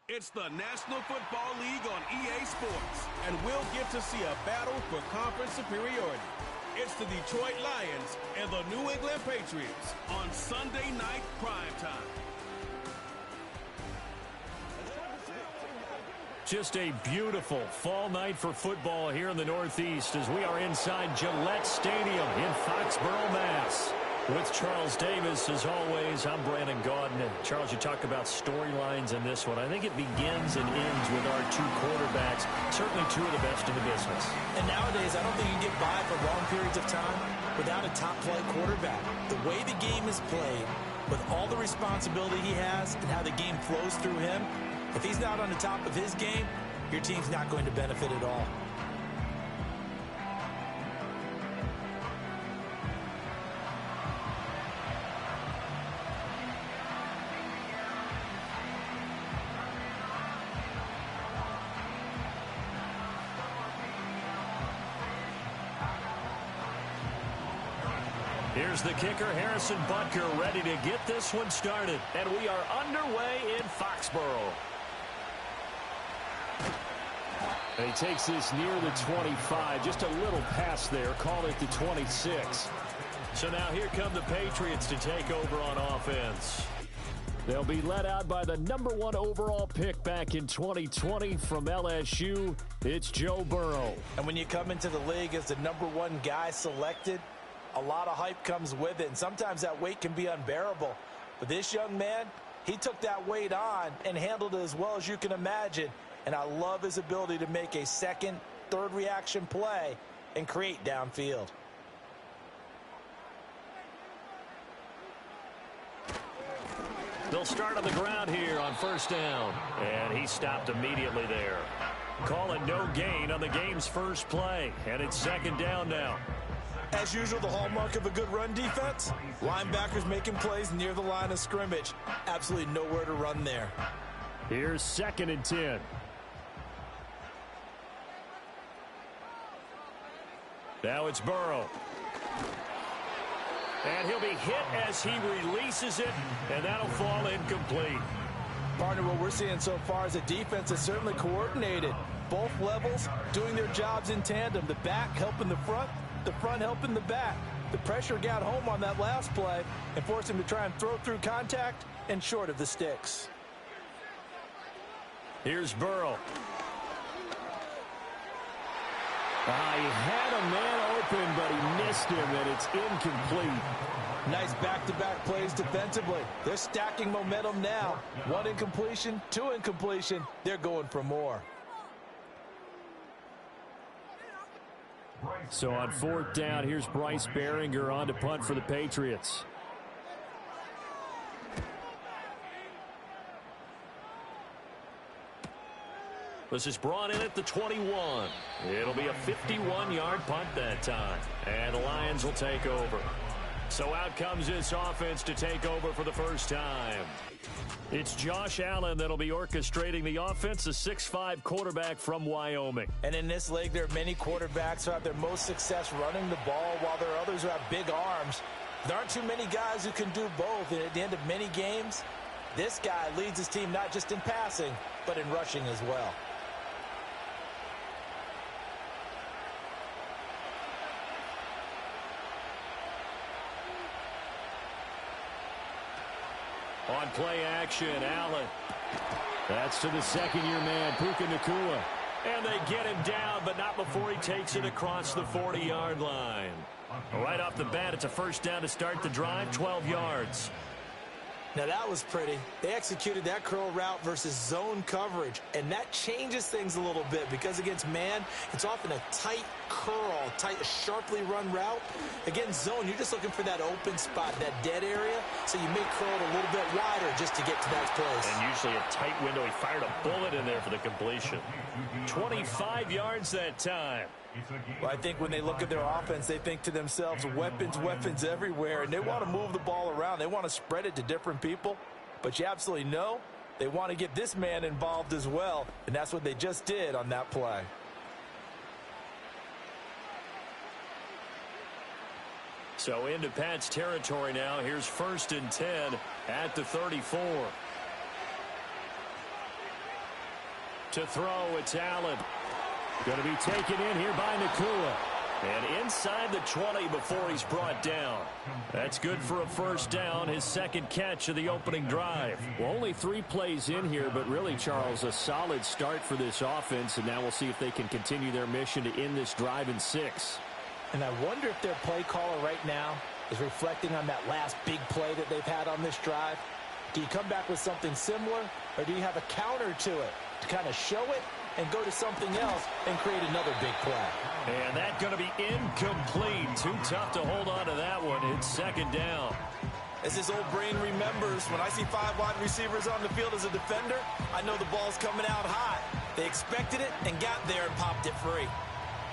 It's the National Football League on EA Sports, and we'll get to see a battle for conference superiority. It's the Detroit Lions and the New England Patriots on Sunday night primetime. Just a beautiful fall night for football here in the Northeast as we are inside Gillette Stadium in Foxborough, Mass. With Charles Davis, as always, I'm Brandon Gaudin. Charles, you talk about storylines in this one. I think it begins and ends with our two quarterbacks, certainly two of the best in the business. And nowadays, I don't think you can get by for long periods of time without a top-flight quarterback. The way the game is played, with all the responsibility he has and how the game flows through him, if he's not on the top of his game, your team's not going to benefit at all. Here's the kicker, Harrison Butker, ready to get this one started. And we are underway in Foxborough. And he takes this near the 25. Just a little pass there. Call it the 26. So now here come the Patriots to take over on offense. They'll be led out by the #1 overall pick back in 2020 from LSU. It's Joe Burrow. And when you come into the league as the #1 guy selected, a lot of hype comes with it, and sometimes that weight can be unbearable. But this young man, he took that weight on and handled it as well as you can imagine. And I love his ability to make a second, third reaction play and create downfield. They'll start on the ground here on first down. And he stopped immediately there. Calling no gain on the game's first play. And it's second down now. As usual, the hallmark of a good run defense, linebackers making plays near the line of scrimmage. Absolutely nowhere to run there. Here's 2nd and 10. Now it's Burrow. And he'll be hit as he releases it, and that'll fall incomplete. Partner, what we're seeing so far is the defense is certainly coordinated. Both levels doing their jobs in tandem. The back helping the front helping the back. The pressure got home on that last play and forced him to try and throw through contact and short of the sticks. Here's Burrow. He had a man open, but he missed him, and it's incomplete. Nice back-to-back plays defensively. They're stacking momentum now. 1 incompletion, 2 incompletion. They're going for more. So on 4th down, here's Bryce Behringer on to punt for the Patriots. This is brought in at the 21. It'll be a 51-yard punt that time. And the Lions will take over. So out comes this offense to take over for the first time. It's Josh Allen that'll be orchestrating the offense, a 6'5" quarterback from Wyoming. And in this league, there are many quarterbacks who have their most success running the ball, while there are others who have big arms. There aren't too many guys who can do both, and at the end of many games, this guy leads his team not just in passing, but in rushing as well. On play action, Allen. That's to the second-year man, Puka Nacua. And they get him down, but not before he takes it across the 40-yard line. Right off the bat, it's a first down to start the drive, 12 yards. Now that was pretty. They executed that curl route versus zone coverage, and that changes things a little bit because against man, it's often a tight curl, a sharply run route. Against zone, you're just looking for that open spot, that dead area, so you may curl it a little bit wider just to get to that place. And usually a tight window. He fired a bullet in there for the completion. 25 yards that time. Well, I think when they look at their offense, they think to themselves, weapons everywhere, and they want to move the ball around. They want to spread it to different people, but you absolutely know they want to get this man involved as well, and that's what they just did on that play. So into Pat's territory now. Here's 1st and 10 at the 34. To throw, it's Allen. Going to be taken in here by Nakua. And inside the 20 before he's brought down. That's good for a first down, his second catch of the opening drive. Well, only 3 plays in here, but really, Charles, a solid start for this offense. And now we'll see if they can continue their mission to end this drive in 6. And I wonder if their play caller right now is reflecting on that last big play that they've had on this drive. Do you come back with something similar, or do you have a counter to it to kind of show it and go to something else and create another big play? And that's going to be incomplete. Too tough to hold on to that one. It's second down. As his old brain remembers, when I see 5 wide receivers on the field as a defender, I know the ball's coming out hot. They expected it and got there and popped it free.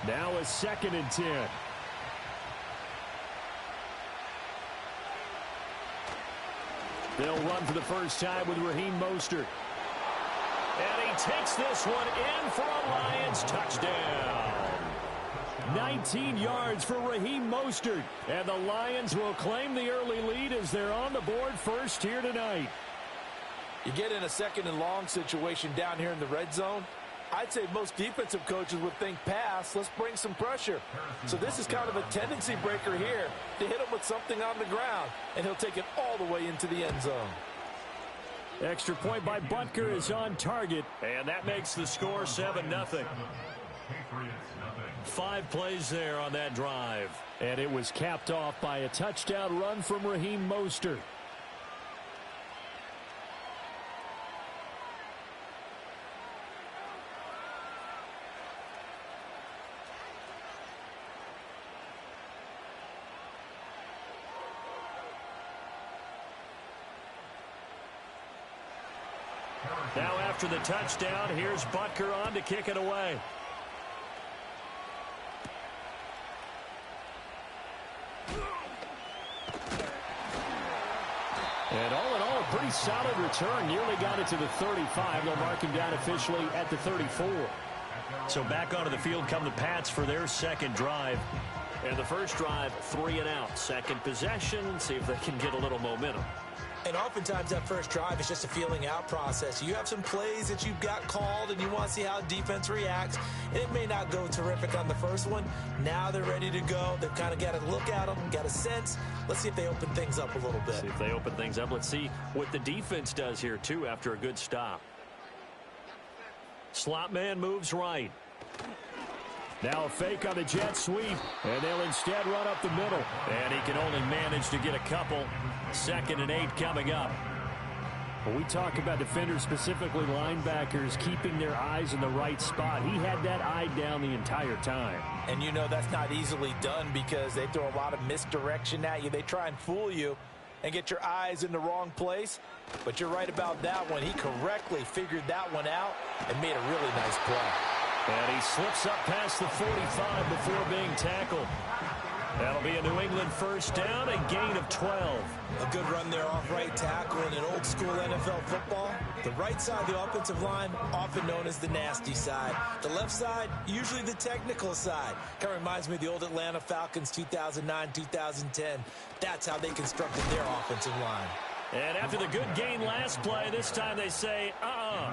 Now a 2nd and 10. They'll run for the first time with Raheem Mostert. And he takes this one in for a Lions touchdown. 19 yards for Raheem Mostert. And the Lions will claim the early lead as they're on the board first here tonight. You get in a 2nd and long situation down here in the red zone. I'd say most defensive coaches would think pass, let's bring some pressure. So this is kind of a tendency breaker here to hit him with something on the ground, and he'll take it all the way into the end zone. Extra point by Butker is on target, and that makes the score 7-0. 5 plays there on that drive, and it was capped off by a touchdown run from Raheem Mostert. Now after the touchdown, here's Butker on to kick it away. And all in all, a pretty solid return. Nearly got it to the 35. They'll mark him down officially at the 34. So back onto the field come the Pats for their second drive. And the first drive, 3 and out. Second possession, see if they can get a little momentum. And oftentimes that first drive is just a feeling out process. You have some plays that you've got called and you want to see how defense reacts. And it may not go terrific on the first one. Now they're ready to go. They've kind of got a look at them, got a sense. Let's see if they open things up a little bit. See if they open things up. Let's see what the defense does here, too, after a good stop. Slot man moves right. Now a fake on the jet sweep, and they'll instead run up the middle. And he can only manage to get a couple. 2nd and 8 coming up. When we talk about defenders, specifically linebackers, keeping their eyes in the right spot, he had that eye down the entire time. And you know that's not easily done because they throw a lot of misdirection at you. They try and fool you and get your eyes in the wrong place. But you're right about that one. He correctly figured that one out and made a really nice play. And he slips up past the 45 before being tackled. That'll be a New England first down, a gain of 12. A good run there off right tackle in an old school NFL football. The right side of the offensive line, often known as the nasty side. The left side, usually the technical side. Kind of reminds me of the old Atlanta Falcons 2009, 2010. That's how they constructed their offensive line. And after the good gain last play, this time they say,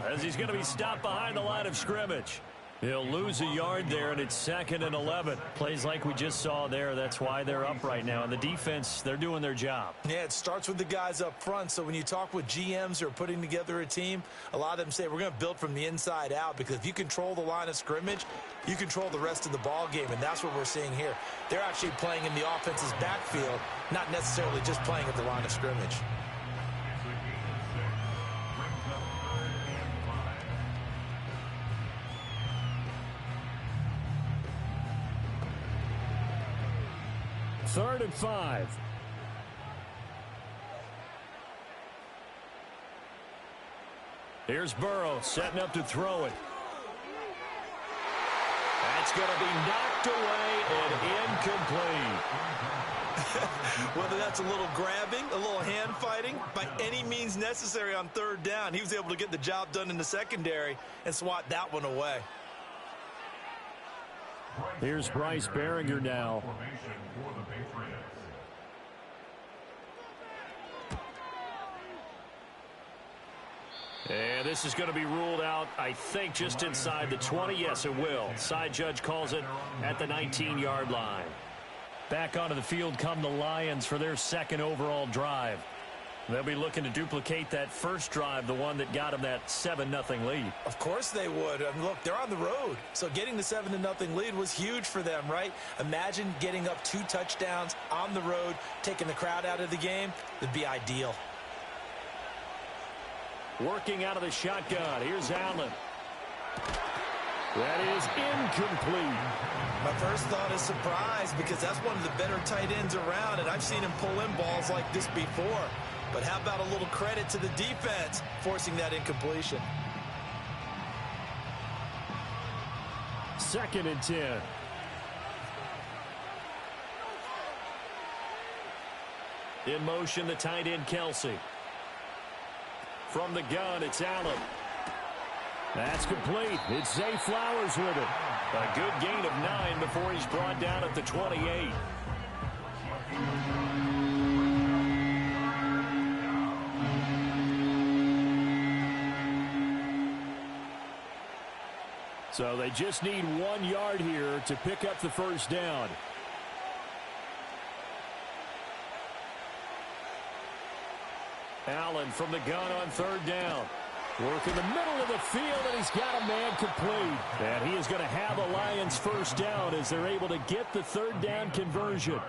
as he's going to be stopped behind the line of scrimmage. He'll lose a yard there, and it's 2nd and 11. Plays like we just saw there. That's why they're up right now. And the defense, they're doing their job. Yeah, it starts with the guys up front. So when you talk with GMs who are putting together a team, a lot of them say we're going to build from the inside out because if you control the line of scrimmage, you control the rest of the ball game, and that's what we're seeing here. They're actually playing in the offense's backfield, not necessarily just playing at the line of scrimmage. Third and 5. Here's Burrow setting up to throw it. That's going to be knocked away and incomplete. Whether that's a little grabbing, a little hand fighting, by any means necessary on third down, he was able to get the job done in the secondary and swat that one away. Here's Bryce Behringer now. And this is going to be ruled out, I think, just inside the 20. Yes, it will. Side judge calls it at the 19-yard line. Back onto the field come the Lions for their second overall drive. They'll be looking to duplicate that first drive, the one that got them that 7-0 lead. Of course they would. I mean, look, they're on the road. So getting the 7-0 lead was huge for them, right? Imagine getting up 2 touchdowns on the road, taking the crowd out of the game. It'd be ideal. Working out of the shotgun. Here's Allen. That is incomplete. My first thought is surprise because that's one of the better tight ends around, and I've seen him pull in balls like this before. But how about a little credit to the defense forcing that incompletion? 2nd and 10. In motion, the tight end, Kelsey. From the gun, it's Allen. That's complete. It's Zay Flowers with it. A good gain of 9 before he's brought down at the 28. So they just need 1 yard here to pick up the first down. Allen from the gun on 3rd down. Work in the middle of the field, and he's got a man complete. And he is going to have a Lions first down as they're able to get the 3rd down conversion.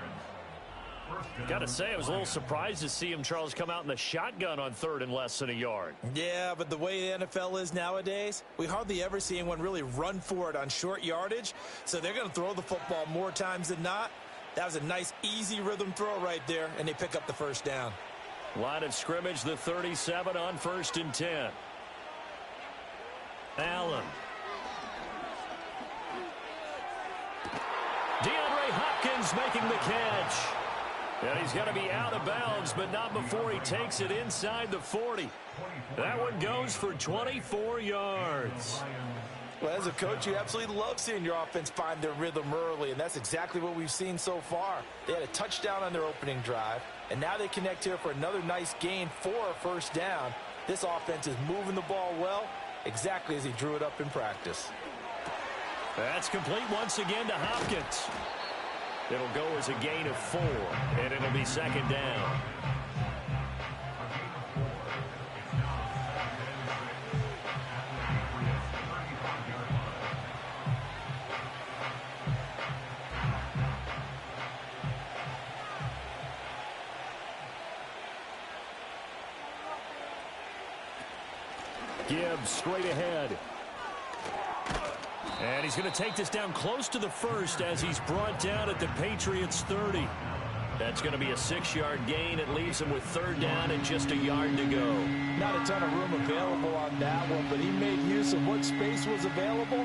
Got to say, I was a little surprised to see him, Charles, come out in the shotgun on 3rd and less than a yard. Yeah, but the way the NFL is nowadays, we hardly ever see anyone really run for it on short yardage. So they're going to throw the football more times than not. That was a nice, easy rhythm throw right there, and they pick up the first down. Line of scrimmage, the 37 on 1st and 10. Allen. DeAndre Hopkins making the catch. And he's going to be out of bounds, but not before he takes it inside the 40. That one goes for 24 yards. Well, as a coach, you absolutely love seeing your offense find their rhythm early, and that's exactly what we've seen so far. They had a touchdown on their opening drive, and now they connect here for another nice gain for a first down. This offense is moving the ball well, exactly as he drew it up in practice. That's complete once again to Hopkins. It'll go as a gain of 4, and it'll be 2nd down. Gibbs straight ahead. And he's going to take this down close to the 1st as he's brought down at the Patriots 30. That's going to be a 6-yard gain. It leaves him with 3rd down and just a yard to go. Not a ton of room available on that one, but he made use of what space was available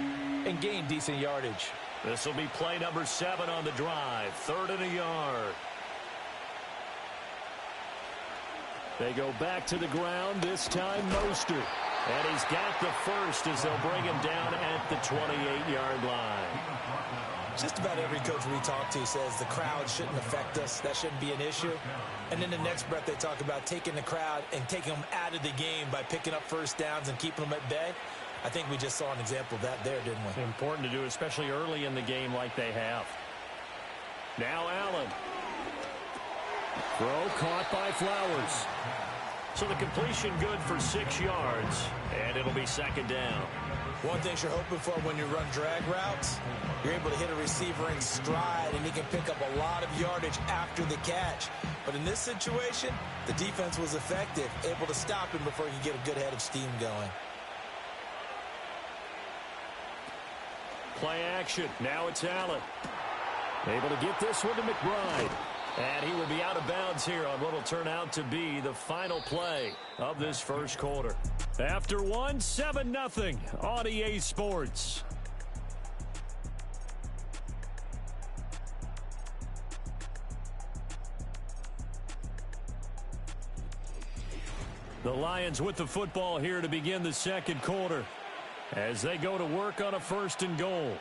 and gained decent yardage. This will be play number 7 on the drive. 3rd and a yard. They go back to the ground, this time Mostert. And he's got the first as they'll bring him down at the 28-yard line. Just about every coach we talk to says the crowd shouldn't affect us. That shouldn't be an issue. And then the next breath they talk about taking the crowd and taking them out of the game by picking up first downs and keeping them at bay. I think we just saw an example of that there, didn't we? Important to do, especially early in the game like they have. Now Allen. Throw caught by Flowers. So the completion good for 6 yards, and it'll be 2nd down. One thing you're hoping for when you run drag routes, you're able to hit a receiver in stride, and he can pick up a lot of yardage after the catch. But in this situation, the defense was effective, able to stop him before he could get a good head of steam going. Play action. Now it's Allen. Able to get this one to McBride. And he will be out of bounds here on what will turn out to be the final play of this first quarter. After one, 7-0 on EA Sports. The Lions with the football here to begin the second quarter as they go to work on a 1st and goal.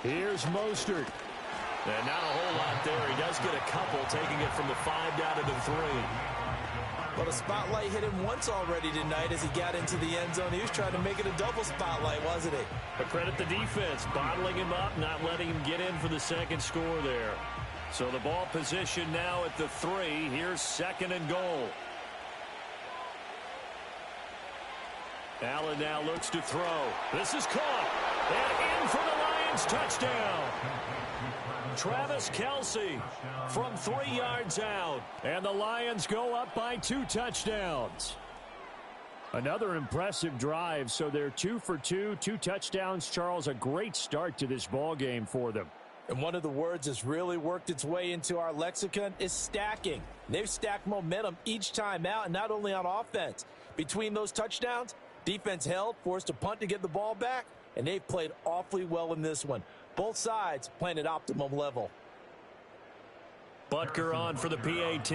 Here's Mostert. And not a whole lot there. He does get a couple, taking it from the 5 down to the 3. Well, the spotlight hit him once already tonight as he got into the end zone. He was trying to make it a double spotlight, wasn't he? But credit the defense, bottling him up, not letting him get in for the second score there. So the ball position now at the 3. Here's 2nd and goal. Allen now looks to throw. This is caught. And in for the Lions touchdown. Travis Kelce from 3 yards out. And the Lions go up by 2 touchdowns. Another impressive drive. So they're 2 for 2, 2 touchdowns. Charles, a great start to this ball game for them. And one of the words that's really worked its way into our lexicon is stacking. They've stacked momentum each time out, and not only on offense. Between those touchdowns, defense held, forced a punt to get the ball back, and they've played awfully well in this one. Both sides playing at optimum level. Butker on for the PAT.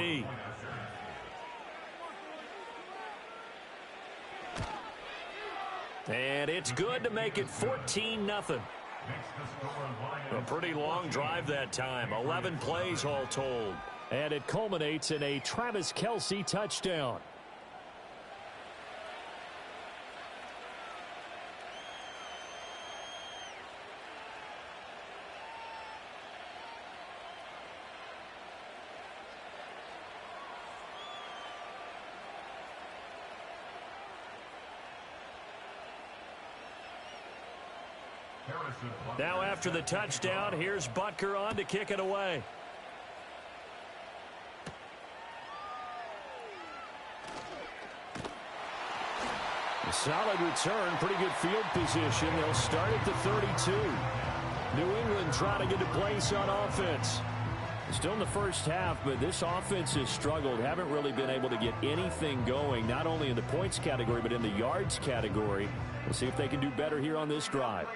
And it's good to make it 14-0. A pretty long drive that time. 11 plays all told. And it culminates in a Travis Kelce touchdown. Now after the touchdown, here's Butker on to kick it away. A solid return, pretty good field position. They'll start at the 32. New England trying to get a place on offense. Still in the first half, but this offense has struggled. Haven't really been able to get anything going, not only in the points category, but in the yards category. We'll see if they can do better here on this drive.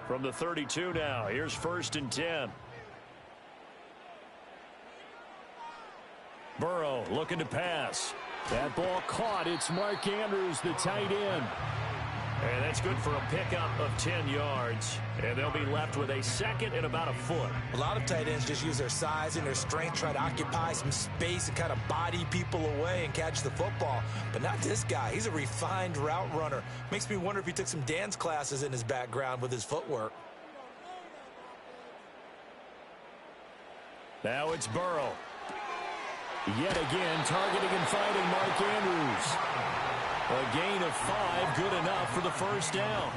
From the 32 now, here's 1st and 10. Burrow looking to pass. That ball caught. It's Mark Andrews, the tight end. And that's good for a pickup of 10 yards. And they'll be left with a 2nd and about a foot. A lot of tight ends just use their size and their strength, try to occupy some space and kind of body people away and catch the football. But not this guy. He's a refined route runner. Makes me wonder if he took some dance classes in his background with his footwork. Now it's Burrow. Yet again, targeting and finding Mark Andrews. A gain of 5, good enough for the 1st down.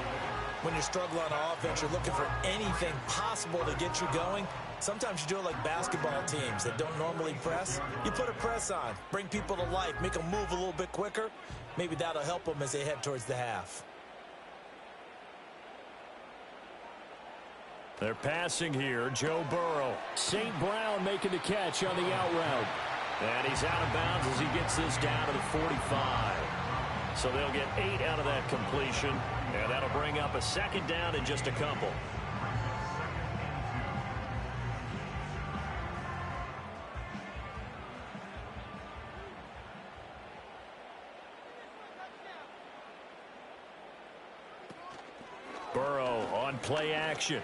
When you're struggling on offense, you're looking for anything possible to get you going. Sometimes you do it like basketball teams that don't normally press. You put a press on, bring people to life, make them move a little bit quicker. Maybe that'll help them as they head towards the half. They're passing here, Joe Burrow. St. Brown making the catch on the out route. And he's out of bounds as he gets this down to the 45. So they'll get 8 out of that completion, and that'll bring up a 2nd down in just a couple. Burrow on play action.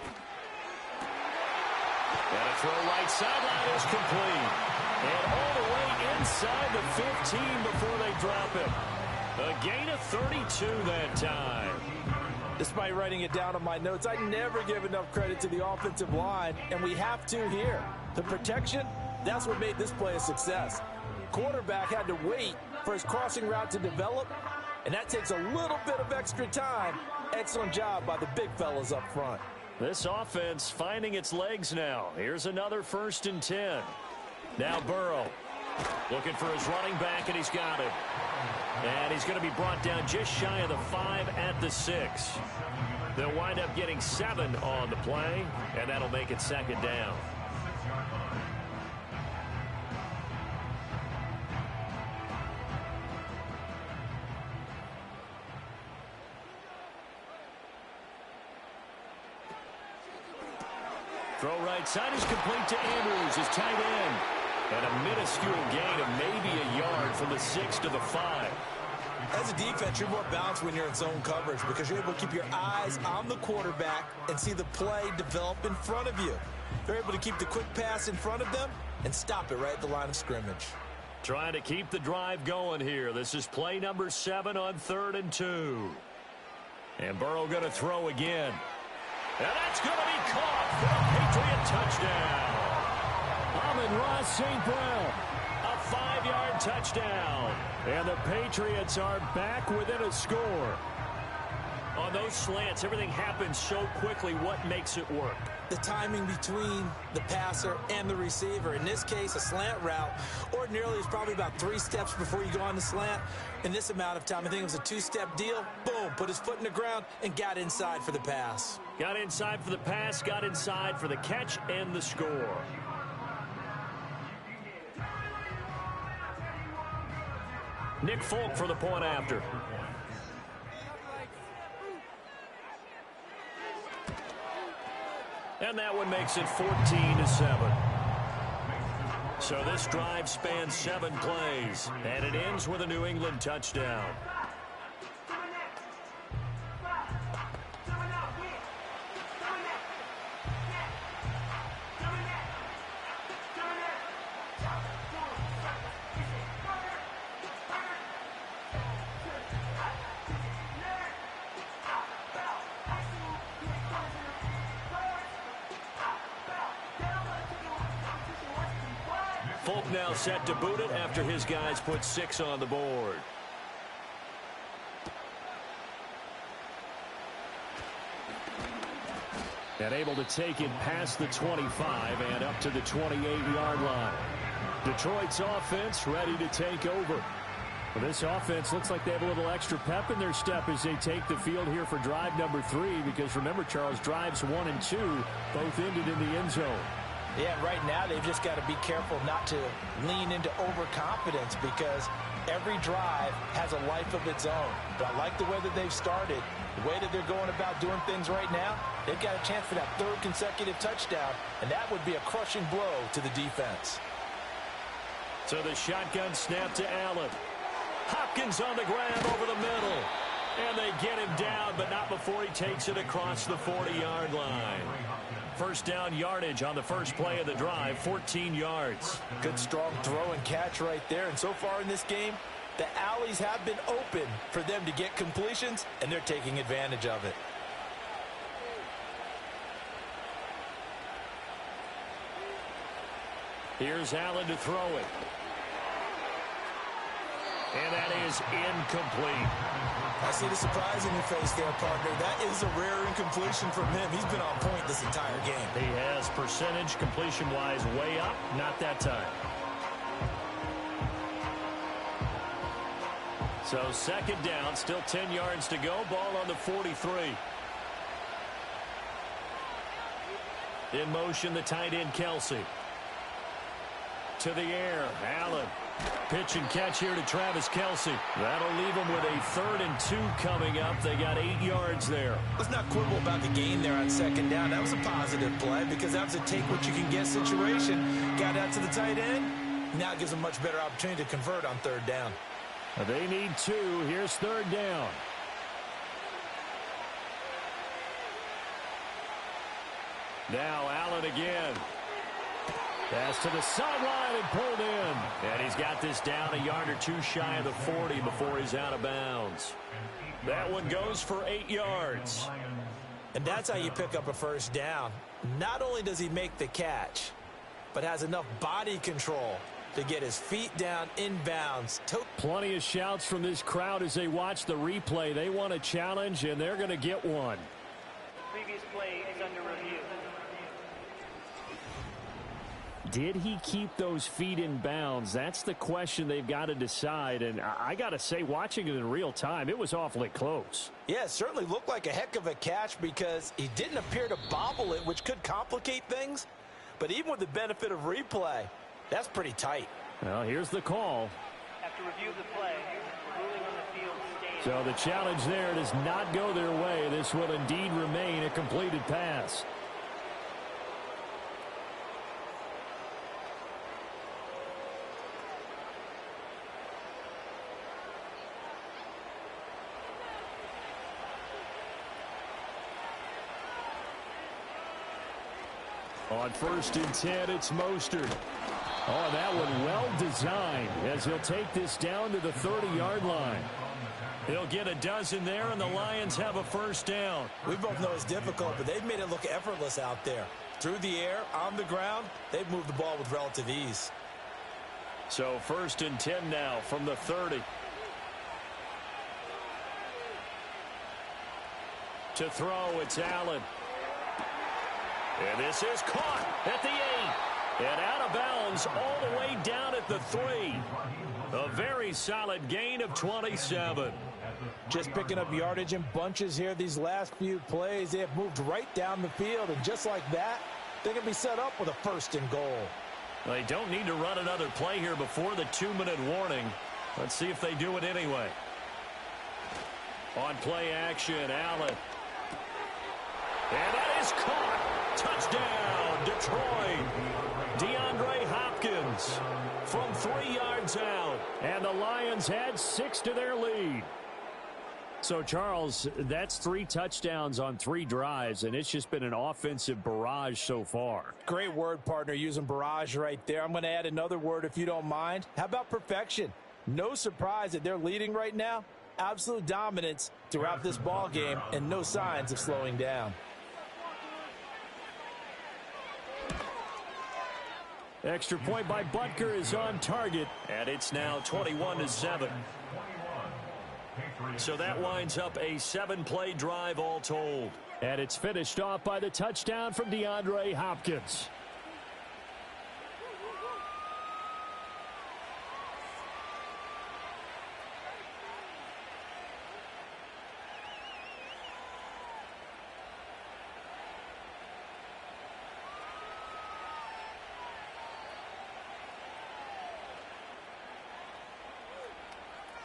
And a throw right sideline is complete. And all the way inside the 15 before they drop him. A gain of 32 that time. Despite writing it down on my notes, I never give enough credit to the offensive line, and we have to here. The protection, that's what made this play a success. Quarterback had to wait for his crossing route to develop, and that takes a little bit of extra time. Excellent job by the big fellas up front. This offense finding its legs now. Here's another 1st and 10. Now Burrow looking for his running back, and he's got it. And he's going to be brought down just shy of the 5 at the 6. They'll wind up getting 7 on the play, and that'll make it 2nd down. Throw right side is complete to Andrews, his tight end. And a minuscule gain of maybe a yard from the 6 to the 5. As a defense, you're more balanced when you're in zone coverage because you're able to keep your eyes on the quarterback and see the play develop in front of you. They're able to keep the quick pass in front of them and stop it right at the line of scrimmage. Trying to keep the drive going here. This is play number 7 on 3rd and 2. And Burrow going to throw again. And that's going to be caught for a Patriot touchdown. Amon-Ra St. Brown. A 5-yard touchdown. And the Patriots are back within a score. On those slants, everything happens so quickly. What makes it work? The timing between the passer and the receiver. In this case, a slant route ordinarily is probably about 3 steps before you go on the slant. In this amount of time, I think it was a 2-step deal. Boom, put his foot in the ground and got inside for the pass. Got inside for the pass, got inside for the catch and the score. Nick Folk for the point after. And that one makes it 14-7. So this drive spans 7 plays, and it ends with a New England touchdown. Folk now set to boot it after his guys put 6 on the board. And able to take it past the 25 and up to the 28-yard line. Detroit's offense ready to take over. Well, this offense looks like they have a little extra pep in their step as they take the field here for drive number 3, because remember, Charles, drives 1 and 2 both ended in the end zone. Yeah, right now they've just got to be careful not to lean into overconfidence because every drive has a life of its own. But I like the way that they've started, the way that they're going about doing things right now. They've got a chance for that 3rd consecutive touchdown, and that would be a crushing blow to the defense. So the shotgun snap to Allen. Hopkins on the grab over the middle. And they get him down, but not before he takes it across the 40-yard line. First down yardage on the first play of the drive, 14 yards. Good strong throw and catch right there. And so far in this game, the alleys have been open for them to get completions, and they're taking advantage of it. Here's Allen to throw it. And that is incomplete. I see the surprise in your face there, partner. That is a rare incompletion from him. He's been on point this entire game. He has percentage completion-wise way up. Not that time. So 2nd down, still 10 yards to go. Ball on the 43. In motion, the tight end, Kelsey. To the air, Allen. Pitch and catch here to Travis Kelsey. That'll leave them with a 3rd and 2 coming up. They got 8 yards there. Let's not quibble about the gain there on 2nd down. That was a positive play because that was a take-what-you-can-get situation. Got out to the tight end. Now it gives them a much better opportunity to convert on 3rd down. They need 2. Here's 3rd down. Now Allen again. Pass to the sideline and pulled in. And he's got this down a yard or 2 shy of the 40 before he's out of bounds. That one goes for 8 yards. And that's how you pick up a 1st down. Not only does he make the catch, but has enough body control to get his feet down inbounds. Plenty of shouts from this crowd as they watch the replay. They want a challenge, and they're going to get one. Previous play is under review. Did he keep those feet in bounds? That's the question they've got to decide. And I got to say, watching it in real time, it was awfully close. Yeah, it certainly looked like a heck of a catch because he didn't appear to bobble it, which could complicate things. But even with the benefit of replay, that's pretty tight. Well, here's the call. After review of the play, the ruling on the field stays. So the challenge there does not go their way. This will indeed remain a completed pass. On 1st and 10, it's Mostert. Oh, that one well designed as he'll take this down to the 30-yard line. He'll get a dozen there, and the Lions have a first down. We both know it's difficult, but they've made it look effortless out there. Through the air, on the ground, they've moved the ball with relative ease. So 1st and 10 now from the 30. To throw, it's Allen. And this is caught at the 8. And out of bounds all the way down at the 3. A very solid gain of 27. Just picking up yardage in bunches here these last few plays. They have moved right down the field, and just like that, they can be set up with a 1st and goal. They don't need to run another play here before the 2-minute warning. Let's see if they do it anyway. On play action, Allen. And that is caught. Touchdown, Detroit. DeAndre Hopkins from 3 yards out. And the Lions had 6 to their lead. So, Charles, that's 3 touchdowns on 3 drives, and it's just been an offensive barrage so far. Great word, partner, using barrage right there. I'm going to add another word if you don't mind. How about perfection? No surprise that they're leading right now. Absolute dominance throughout this ball game and no signs of slowing down. Extra point by Butker is on target, and it's now 21-7. So that winds up a 7-play drive all told. And it's finished off by the touchdown from DeAndre Hopkins.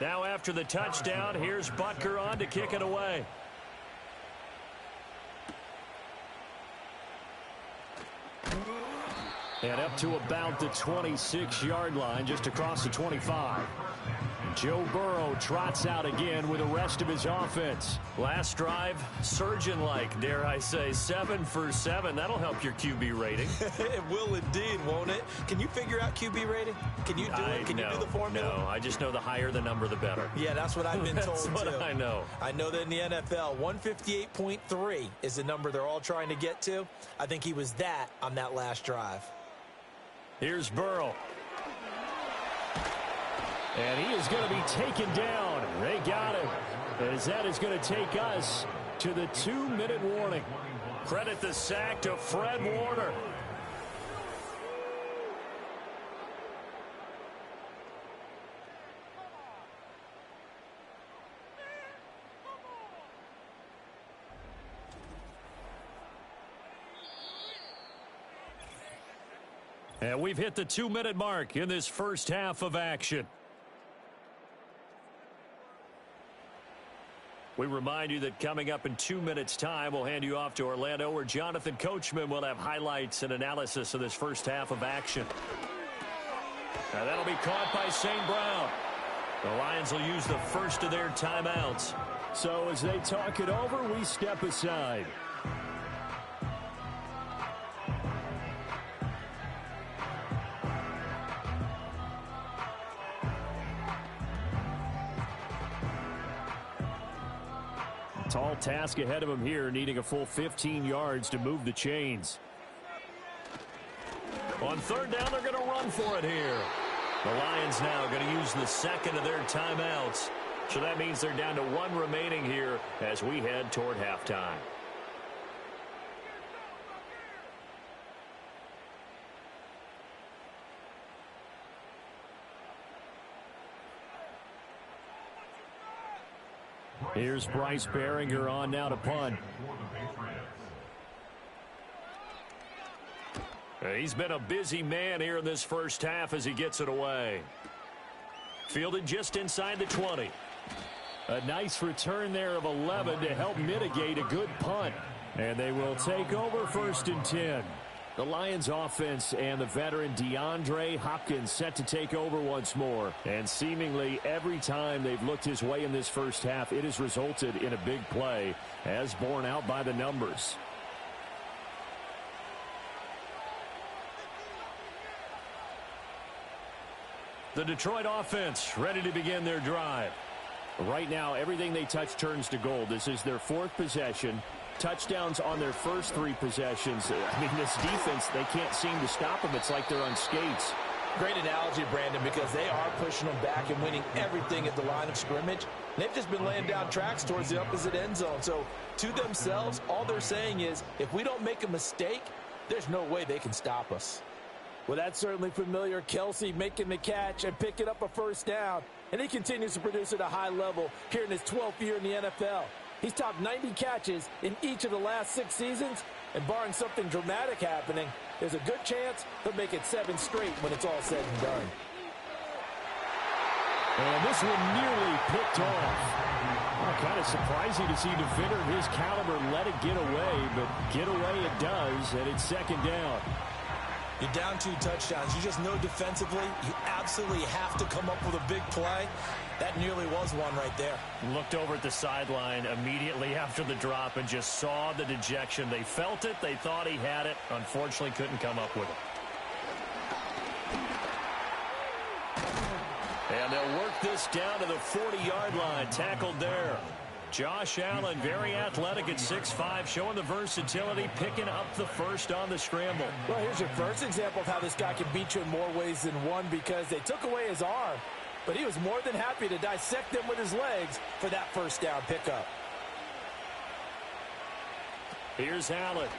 Now after the touchdown, here's Butker on to kick it away. And up to about the 26-yard line, just across the 25. Joe Burrow trots out again with the rest of his offense. Last drive, surgeon-like, dare I say, 7 for 7. That'll help your QB rating. It will indeed, won't it? Can you figure out QB rating? Can you do it? Can you do the formula? No, I just know the higher the number, the better. Yeah, that's what I've been told, That's what I know. I know that in the NFL, 158.3 is the number they're all trying to get to. I think he was that on that last drive. Here's Burrow. And he is going to be taken down. They got him. As that is going to take us to the 2-minute warning. Credit the sack to Fred Warner. And we've hit the 2-minute mark in this first half of action. We remind you that coming up in 2 minutes' time, we'll hand you off to Orlando, where Jonathan Coachman will have highlights and analysis of this first half of action. Now that'll be caught by St. Brown. The Lions will use the first of their timeouts. So as they talk it over, we step aside. Tall task ahead of him here, needing a full 15 yards to move the chains. On 3rd down, they're going to run for it here. The Lions now going to use the second of their timeouts. So that means they're down to 1 remaining here as we head toward halftime. Here's Bryce Behringer on now to punt. He's been a busy man here in this first half as he gets it away. Fielded just inside the 20. A nice return there of 11 to help mitigate a good punt. And they will take over 1st and 10. The Lions offense and the veteran DeAndre Hopkins set to take over once more. And seemingly every time they've looked his way in this first half, it has resulted in a big play, as borne out by the numbers. The Detroit offense ready to begin their drive. Right now, everything they touch turns to gold. This is their 4th possession. Touchdowns on their first 3 possessions. I mean, this defense, they can't seem to stop them. It's like they're on skates. Great analogy, Brandon, because they are pushing them back and winning everything at the line of scrimmage. They've just been laying down tracks towards the opposite end zone. So, to themselves, all they're saying is, if we don't make a mistake, there's no way they can stop us. Well, that's certainly familiar. Kelsey making the catch and picking up a first down. And he continues to produce at a high level here in his 12th year in the NFL. He's topped 90 catches in each of the last 6 seasons. And barring something dramatic happening, there's a good chance he'll make it 7 straight when it's all said and done. And this one nearly picked off. Well, kind of surprising to see a defender of his caliber let it get away, but get away it does, and it's 2nd down. You're down 2 touchdowns. You just know defensively you absolutely have to come up with a big play. That nearly was one right there. Looked over at the sideline immediately after the drop and just saw the dejection. They felt it. They thought he had it. Unfortunately, couldn't come up with it. And they'll work this down to the 40-yard line. Tackled there. Josh Allen, very athletic at 6'5", showing the versatility, picking up the first on the scramble. Well, here's your first example of how this guy can beat you in more ways than one, because they took away his arm, but he was more than happy to dissect them with his legs for that first down pickup. Here's Allen.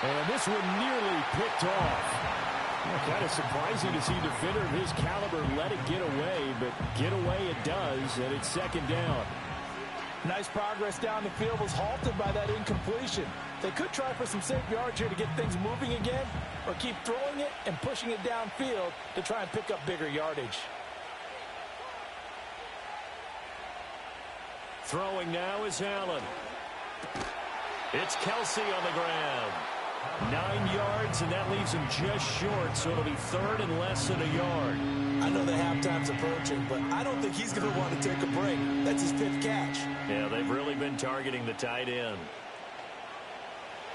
And this one nearly picked off. Kind of surprising to see a defender of his caliber let it get away, but get away it does, and it's 2nd down. Nice progress down the field, was halted by that incompletion. They could try for some safe yards here to get things moving again, or keep throwing it and pushing it downfield to try and pick up bigger yardage. Throwing now is Allen. It's Kelsey on the ground. 9 yards, and that leaves him just short, so it'll be 3rd and less than a yard. I know the halftime's approaching, but I don't think he's going to want to take a break. That's his 5th catch. Yeah, they've really been targeting the tight end.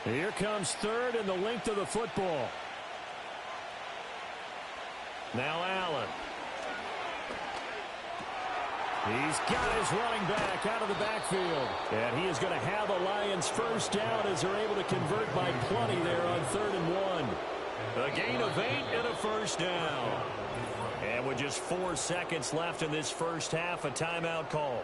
Here comes 3rd and the length of the football. Now Allen. He's got his running back out of the backfield. And he is going to have a Lions first down as they're able to convert by plenty there on 3rd and 1. A gain of 8 and a first down. And with just 4 seconds left in this first half, a timeout call.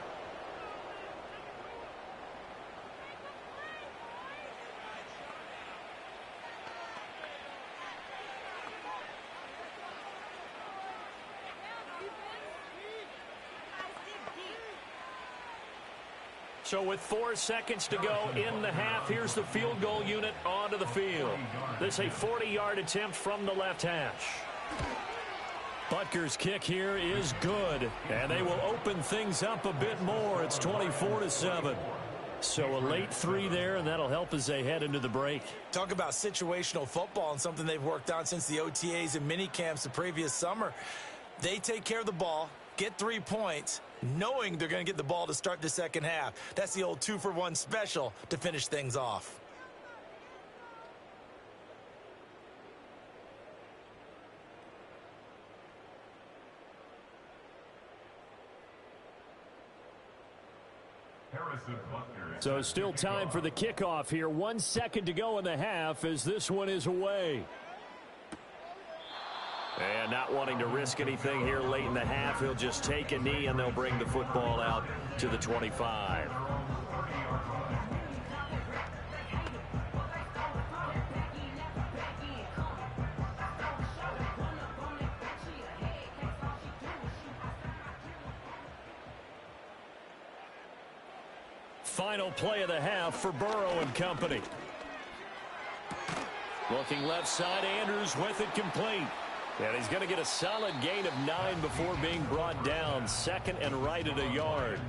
So with 4 seconds to go in the half, here's the field goal unit onto the field. This is a 40-yard attempt from the left hash. Butker's kick here is good, and they will open things up a bit more. It's 24-7. So a late 3 there, and that'll help as they head into the break. Talk about situational football and something they've worked on since the OTAs and mini camps the previous summer. They take care of the ball, get 3 points, knowing they're going to get the ball to start the second half. That's the old 2-for-1 special to finish things off. So still time for the kickoff here. 1 second to go in the half as this one is away. And not wanting to risk anything here late in the half, he'll just take a knee and they'll bring the football out to the 25. Final play of the half for Burrow and company. Looking left side, Andrews with it complete. And he's going to get a solid gain of 9 before being brought down. 2nd and right at a yard.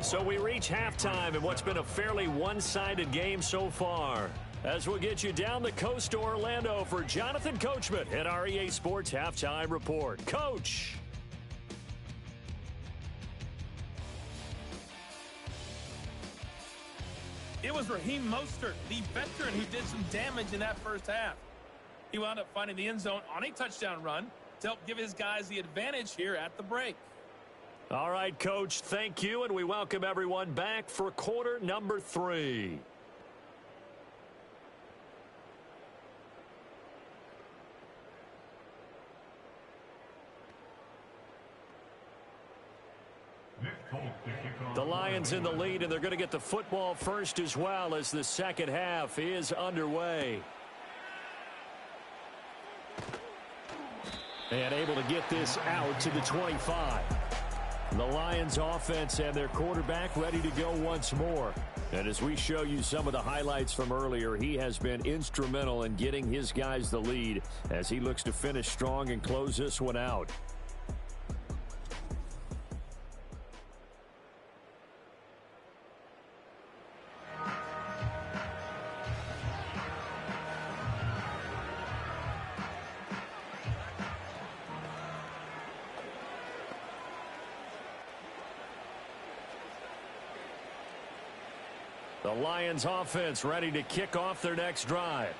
So we reach halftime in what's been a fairly one-sided game so far. As we'll get you down the coast to Orlando for Jonathan Coachman at our EA Sports Halftime Report. Coach! It was Raheem Mostert, the veteran, who did some damage in that first half. He wound up finding the end zone on a touchdown run to help give his guys the advantage here at the break. All right, Coach, thank you, and we welcome everyone back for quarter number 3. The Lions in the lead, and they're going to get the football first as well as the second half is underway. And able to get this out to the 25. The Lions offense and their quarterback ready to go once more. And as we show you some of the highlights from earlier, he has been instrumental in getting his guys the lead as he looks to finish strong and close this one out. The Lions offense ready to kick off their next drive.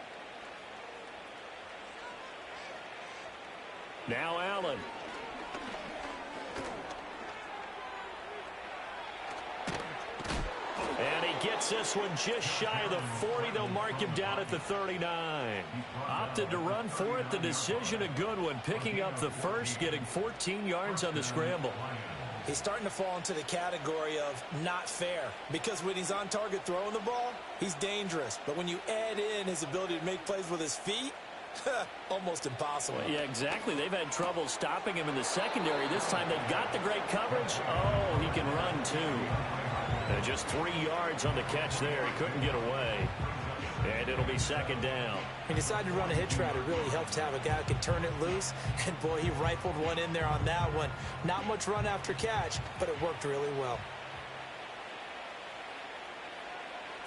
Now Allen. And he gets this one just shy of the 40. They'll mark him down at the 39. Opted to run for it. The decision a good one. Picking up the first, getting 14 yards on the scramble. He's starting to fall into the category of not fair, because when he's on target throwing the ball, he's dangerous. But when you add in his ability to make plays with his feet, almost impossible. Yeah, exactly. They've had trouble stopping him in the secondary. This time they've got the great coverage. Oh, he can run too. And just 3 yards on the catch there. He couldn't get away. And it'll be second down. He decided to run a hitch route. It really helped to have a guy who can turn it loose. And, boy, he rifled one in there on that one. Not much run after catch, but it worked really well.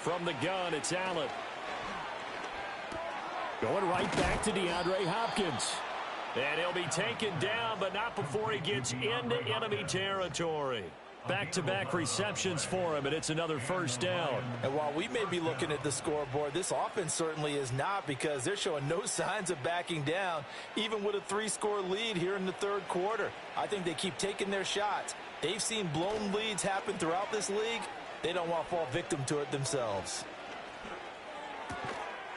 From the gun, it's Allen. Going right back to DeAndre Hopkins. And he'll be taken down, but not before he gets into enemy territory. Back-to-back receptions for him, and it's another first down. And while we may be looking at the scoreboard, this offense certainly is not, because they're showing no signs of backing down, even with a 3-score lead here in the third quarter. I think they keep taking their shots. They've seen blown leads happen throughout this league. They don't want to fall victim to it themselves.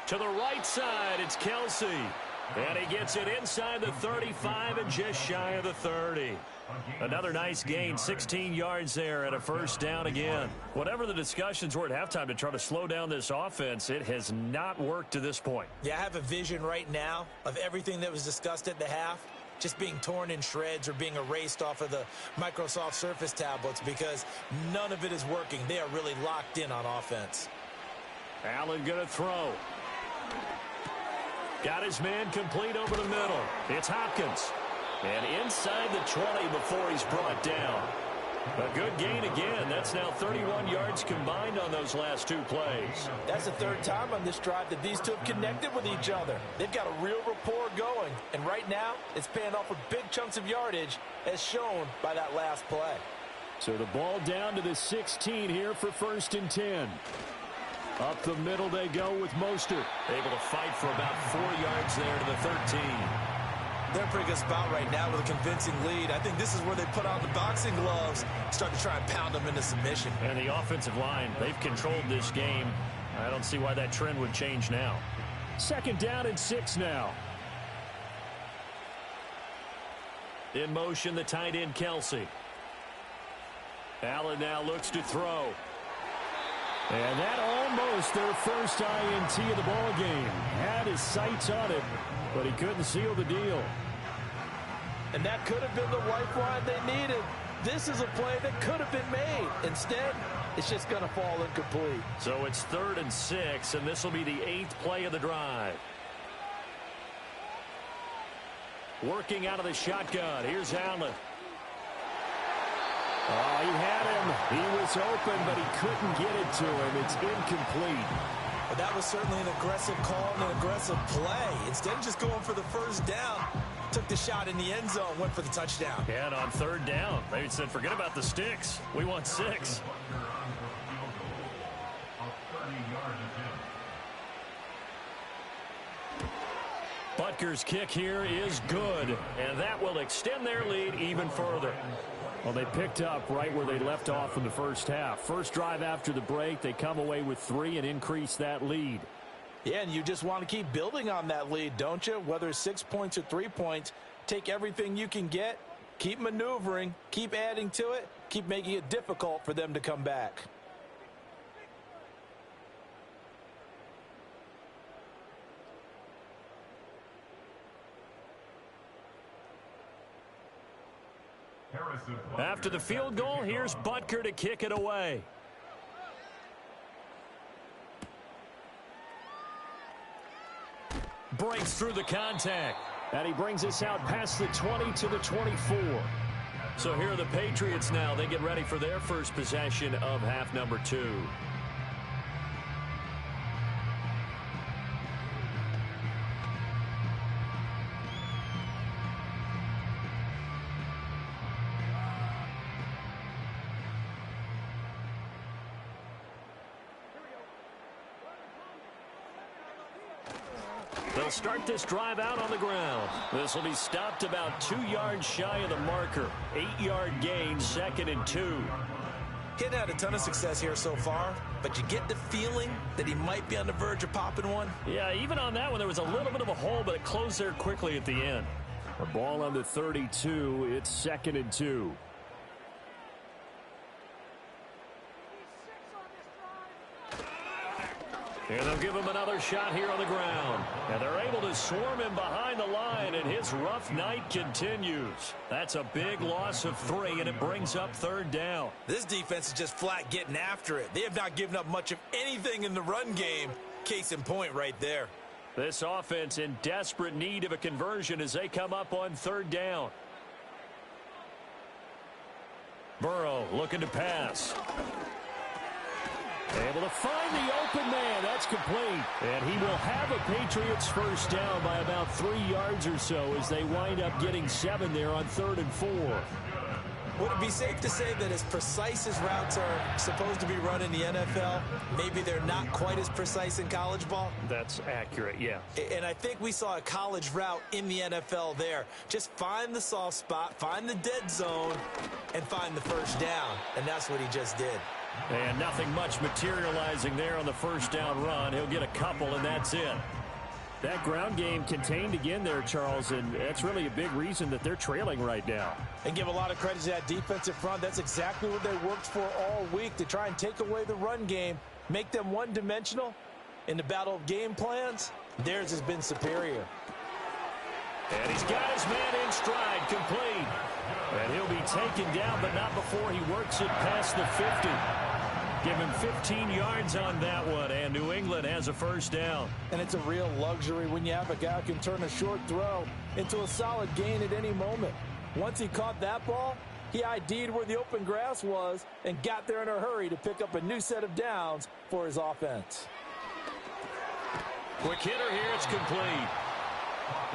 To the right side, it's Kelsey. And he gets it inside the 35 and just shy of the 30. Another nice gain, 16 yards there and a first down again. Whatever the discussions were at halftime to try to slow down this offense, it has not worked to this point. Yeah, I have a vision right now of everything that was discussed at the half just being torn in shreds or being erased off of the Microsoft Surface tablets, because none of it is working. They are really locked in on offense. Allen going to throw. Got his man complete over the middle. It's Hopkins. And inside the 20 before he's brought down. A good gain again. That's now 31 yards combined on those last 2 plays. That's the third time on this drive that these two have connected with each other. They've got a real rapport going. And right now, it's paying off with big chunks of yardage, as shown by that last play. So the ball down to the 16 here for 1st and 10. Up the middle they go with Mostert. Able to fight for about 4 yards there to the 13. They're in a pretty good spot right now with a convincing lead. I think this is where they put on the boxing gloves, start to try and pound them into submission. And the offensive line, they've controlled this game. I don't see why that trend would change now. 2nd down and 6 now. In motion, the tight end, Kelsey. Allen now looks to throw. And that almost their first INT of the ball game. Had his sights on it, but he couldn't seal the deal. And that could have been the lifeline they needed. This is a play that could have been made. Instead, it's just going to fall incomplete. So it's 3rd and 6, and this will be the 8th play of the drive. Working out of the shotgun. Here's Allen. Oh, he had him. He was open, but he couldn't get it to him. It's incomplete. But that was certainly an aggressive call and an aggressive play. Instead of just going for the first down, took the shot in the end zone, went for the touchdown. Yeah, and on 3rd down, they said, forget about the sticks. We want 6. Butker's kick here is good, and that will extend their lead even further. Well, they picked up right where they left off in the first half. First drive after the break, they come away with 3 and increase that lead. Yeah, and you just want to keep building on that lead, don't you? Whether it's 6 points or 3 points, take everything you can get, keep maneuvering, keep adding to it, keep making it difficult for them to come back. After the field goal, here's Butker to kick it away. Breaks through the contact. And he brings us out past the 20 to the 24. So here are the Patriots now. They get ready for their first possession of half number 2. They'll start this drive out on the ground. This will be stopped about 2 yards shy of the marker. 8-yard gain, 2nd and 2. He hadn't had a ton of success here so far, but you get the feeling that he might be on the verge of popping one. Yeah, even on that one, there was a little bit of a hole, but it closed there quickly at the end. A ball on the 32. It's 2nd and 2. And they'll give him another shot here on the ground. And they're able to swarm him behind the line, and his rough night continues. That's a big loss of 3, and it brings up 3rd down. This defense is just flat getting after it. They have not given up much of anything in the run game. Case in point right there. This offense in desperate need of a conversion as they come up on 3rd down. Burrow looking to pass. Able to find the open man. That's complete. And he will have a Patriots first down by about 3 yards or so as they wind up getting 7 there on 3rd and 4. Would it be safe to say that as precise as routes are supposed to be run in the NFL, maybe they're not quite as precise in college ball? That's accurate, yeah. And I think we saw a college route in the NFL there. Just find the soft spot, find the dead zone, and find the first down. And that's what he just did. And nothing much materializing there on the first down run. He'll get a couple, and that's it. That ground game contained again there, Charles, and that's really a big reason that they're trailing right now. And give a lot of credit to that defensive front. That's exactly what they worked for all week, to try and take away the run game, make them one-dimensional. In the battle of game plans, theirs has been superior. And he's got his man in stride, complete. And he'll be taken down, but not before he works it past the 50. Give him 15 yards on that one, and New England has a first down. And it's a real luxury when you have a guy who can turn a short throw into a solid gain at any moment. Once he caught that ball, he ID'd where the open grass was and got there in a hurry to pick up a new set of downs for his offense. Quick hitter here, it's complete.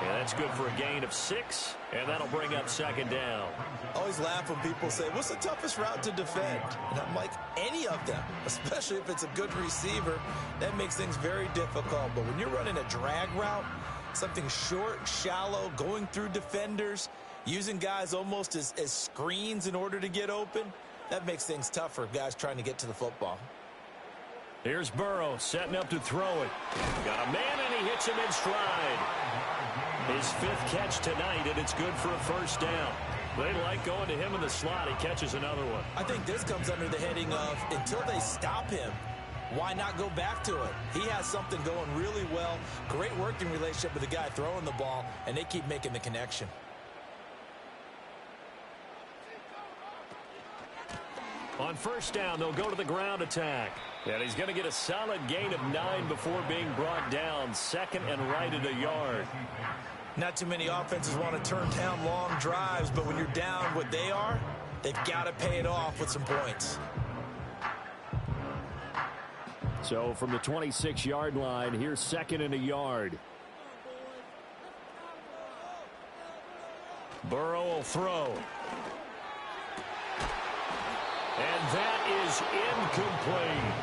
Yeah, that's good for a gain of 6, and that'll bring up 2nd down. I always laugh when people say, what's the toughest route to defend? And I'm like, any of them, especially if it's a good receiver. That makes things very difficult. But when you're running a drag route, something short, shallow, going through defenders, using guys almost as screens in order to get open, that makes things tough for guys trying to get to the football. Here's Burrow setting up to throw it. Got a man, and he hits him in stride. His 5th catch tonight, and it's good for a first down. They like going to him in the slot. He catches another one. I think this comes under the heading of, until they stop him, why not go back to it? He has something going really well. Great working relationship with the guy throwing the ball, and they keep making the connection. On first down, they'll go to the ground attack. And he's going to get a solid gain of 9 before being brought down. 2nd and right at a yard. Not too many offenses want to turn down long drives, but when you're down what they are, they've got to pay it off with some points. So from the 26-yard line, here's 2nd and a yard. Burrow will throw. And that is incomplete.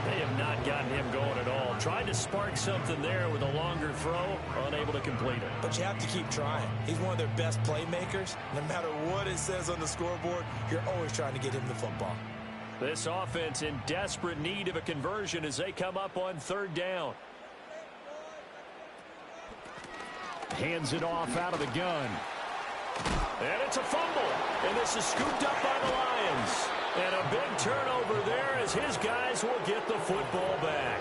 They have not gotten him going at all. Tried to spark something there with a longer throw, unable to complete it. But you have to keep trying. He's one of their best playmakers. No matter what it says on the scoreboard, you're always trying to get him the football. This offense in desperate need of a conversion as they come up on third down. Hands it off out of the gun. And it's a fumble. And this is scooped up by the Lions. And a big turnover there as his guys will get the football back.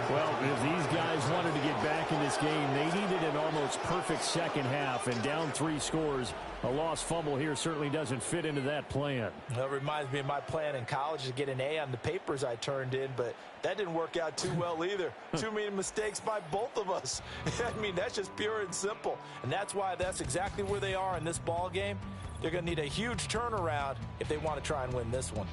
Well, if these guys wanted to get back in this game, they needed an almost perfect second half. And down 3 scores, a lost fumble here certainly doesn't fit into that plan. That reminds me of my plan in college to get an A on the papers I turned in, but that didn't work out too well either. Too many mistakes by both of us. I mean, that's just pure and simple. And that's why that's exactly where they are in this ball game. They're going to need a huge turnaround if they want to try and win this one.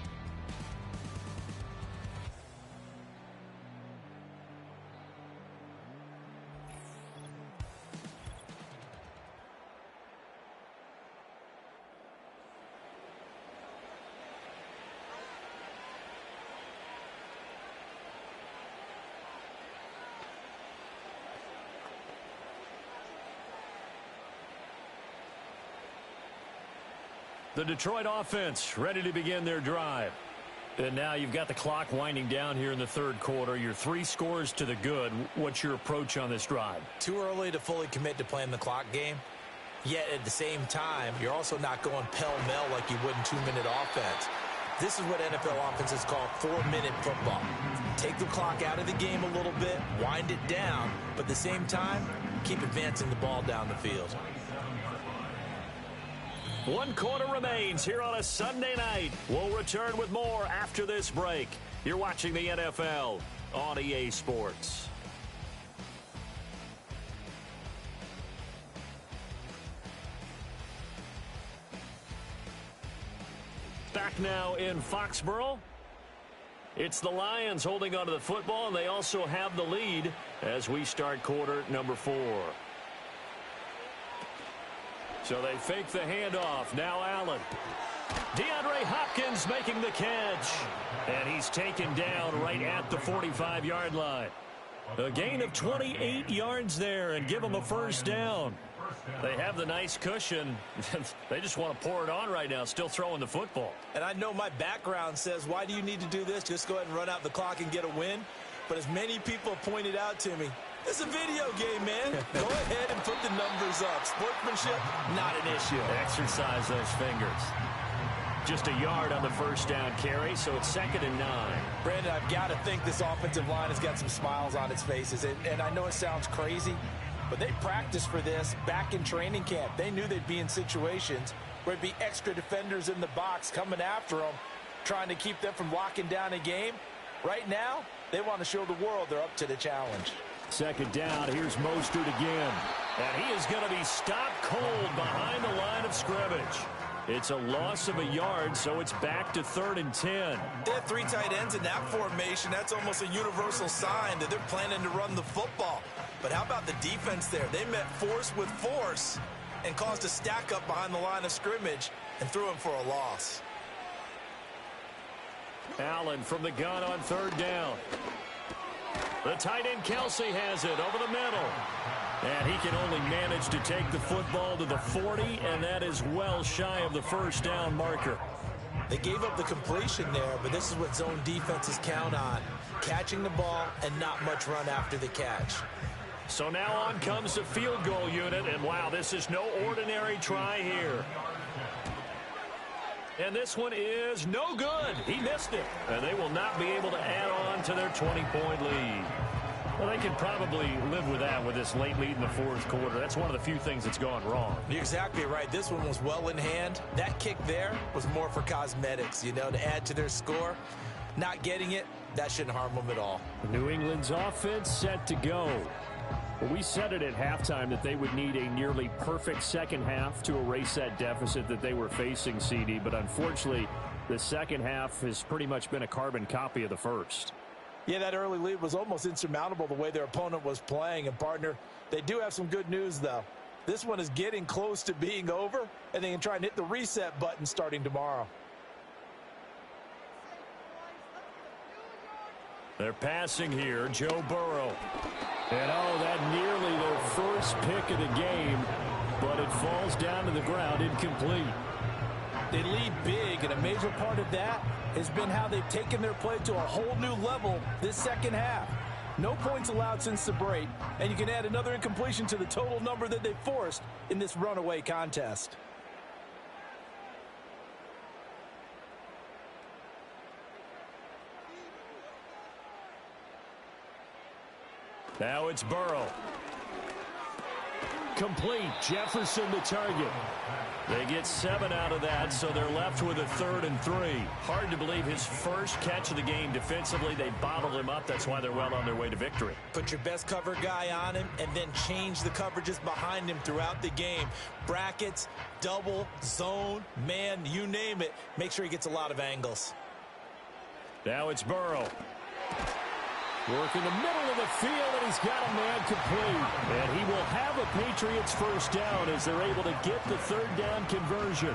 The Detroit offense ready to begin their drive. And now you've got the clock winding down here in the third quarter. You're 3 scores to the good. What's your approach on this drive? Too early to fully commit to playing the clock game. Yet at the same time, you're also not going pell-mell like you would in 2-minute offense. This is what NFL offenses call 4-minute football. Take the clock out of the game a little bit, wind it down, but at the same time, keep advancing the ball down the field. 1 quarter remains here on a Sunday night. We'll return with more after this break. You're watching the NFL on EA Sports. Back now in Foxborough. It's the Lions holding onto the football, and they also have the lead as we start quarter number 4. So they fake the handoff. Now Allen. DeAndre Hopkins making the catch. And he's taken down right at the 45-yard line. A gain of 28 yards there and give them a first down. They have the nice cushion. They just want to pour it on right now, still throwing the football. And I know my background says, why do you need to do this? Just go ahead and run out the clock and get a win. But as many people pointed out to me, it's a video game, man. Go ahead and put the numbers up. Sportsmanship, not an issue. Exercise those fingers. Just a yard on the first down carry, so it's 2nd and 9. Brandon, I've got to think this offensive line has got some smiles on its faces. And I know it sounds crazy, but they practiced for this back in training camp. They knew they'd be in situations where it'd be extra defenders in the box coming after them, trying to keep them from locking down a game. Right now, they want to show the world they're up to the challenge. 2nd down. Here's Mostert again. And he is going to be stopped cold behind the line of scrimmage. It's a loss of a yard, so it's back to 3rd and 10. They have 3 tight ends in that formation. That's almost a universal sign that they're planning to run the football. But how about the defense there? They met force with force and caused a stack up behind the line of scrimmage and threw him for a loss. Allen from the gun on 3rd down. The tight end Kelsey has it over the middle. And he can only manage to take the football to the 40, and that is well shy of the first down marker. They gave up the completion there, but this is what zone defenses count on. Catching the ball and not much run after the catch. So now on comes the field goal unit, and wow, this is no ordinary try here. And this one is no good. He missed it. And they will not be able to add on to their 20-point lead. Well, they can probably live with that with this late lead in the 4th quarter. That's one of the few things that's gone wrong. You're exactly right. This one was well in hand. That kick there was more for cosmetics, you know, to add to their score. Not getting it, that shouldn't harm them at all. New England's offense set to go. Well, we said it at halftime that they would need a nearly perfect second half to erase that deficit that they were facing, CD. But unfortunately, the second half has pretty much been a carbon copy of the first. Yeah, that early lead was almost insurmountable the way their opponent was playing. And, partner, they do have some good news, though. This one is getting close to being over, and they can try and hit the reset button starting tomorrow. They're passing here, Joe Burrow. And that nearly their first pick of the game, but it falls down to the ground incomplete. They lead big, and a major part of that has been how they've taken their play to a whole new level this second half. No points allowed since the break, and you can add another incompletion to the total number that they forced in this runaway contest. Now it's Burrow. Complete. Jefferson the target. They get 7 out of that, so they're left with a 3rd and 3. Hard to believe his first catch of the game defensively. They bottled him up. That's why they're well on their way to victory. Put your best cover guy on him and then change the coverages behind him throughout the game. Brackets, double, zone, man, you name it. Make sure he gets a lot of angles. Now it's Burrow. Working the middle of the field, and he's got a man complete. And he will have a Patriots first down as they're able to get the 3rd down conversion.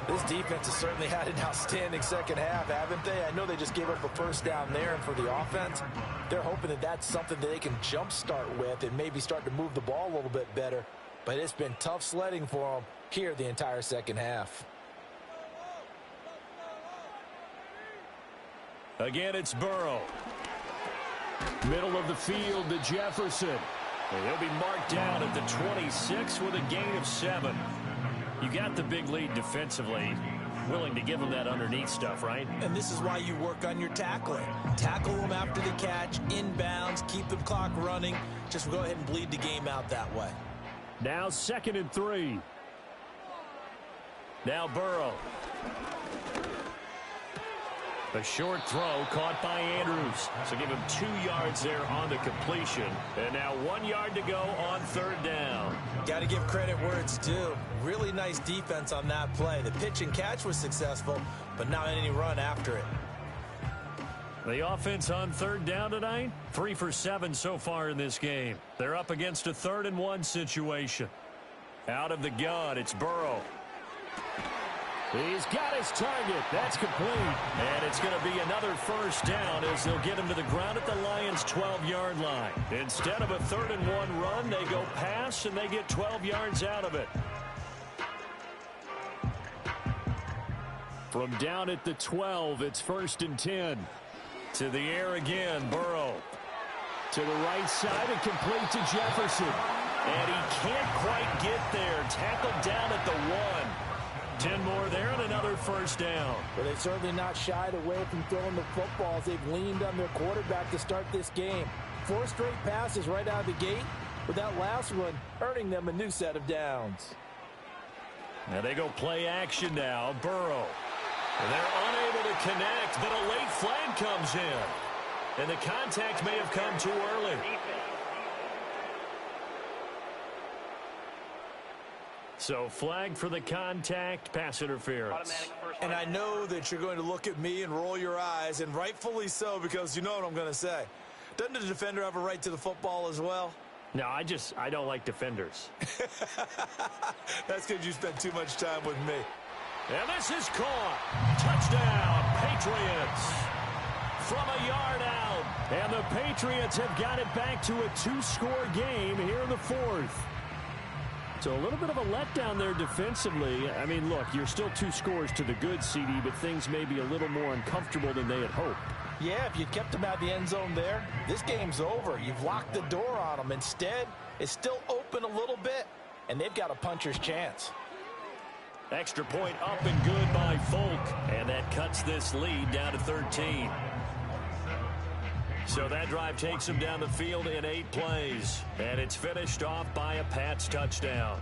This defense has certainly had an outstanding second half, haven't they? I know they just gave up a first down there, and for the offense, they're hoping that that's something that they can jumpstart with and maybe start to move the ball a little bit better. But it's been tough sledding for them here the entire second half. Again, it's Burrow. Middle of the field to Jefferson. And he'll be marked down at the 26 with a gain of 7. You got the big lead defensively. Willing to give him that underneath stuff, right? And this is why you work on your tackling. Tackle them after the catch, inbounds, keep the clock running. Just go ahead and bleed the game out that way. Now 2nd and 3. Now Burrow. A short throw caught by Andrews. So give him 2 yards there on the completion. And now 1 yard to go on 3rd down. Got to give credit where it's due. Really nice defense on that play. The pitch and catch was successful, but not any run after it. The offense on 3rd down tonight, 3 for 7 so far in this game. They're up against a 3rd and 1 situation. Out of the gun, it's Burrow. He's got his target. That's complete. And it's going to be another first down as they'll get him to the ground at the Lions' 12-yard line. Instead of a 3rd and 1 run, they go pass, and they get 12 yards out of it. From down at the 12, it's 1st and 10. To the air again, Burrow. To the right side and complete to Jefferson. And he can't quite get there. Tackled down at the 1. 10 more there and another first down. But they've certainly not shied away from throwing the footballs. They've leaned on their quarterback to start this game. 4 straight passes right out of the gate, with that last one earning them a new set of downs. Now they go play action now. Burrow. And they're unable to connect, but a late flag comes in. And the contact may have come too early. So flag for the contact, pass interference. And I know that you're going to look at me and roll your eyes, and rightfully so, because you know what I'm going to say. Doesn't the defender have a right to the football as well? No, I don't like defenders. That's because you spent too much time with me. And this is caught. Touchdown, Patriots. From a yard out. And the Patriots have got it back to a 2-score game here in the 4th. So a little bit of a letdown there defensively. I mean, look, you're still 2 scores to the good, CD, but things may be a little more uncomfortable than they had hoped. Yeah, if you kept them out of the end zone there, this game's over. You've locked the door on them. Instead, it's still open a little bit, and they've got a puncher's chance. Extra point up and good by Folk. And that cuts this lead down to 13. So that drive takes them down the field in 8 plays. And it's finished off by a Pats touchdown.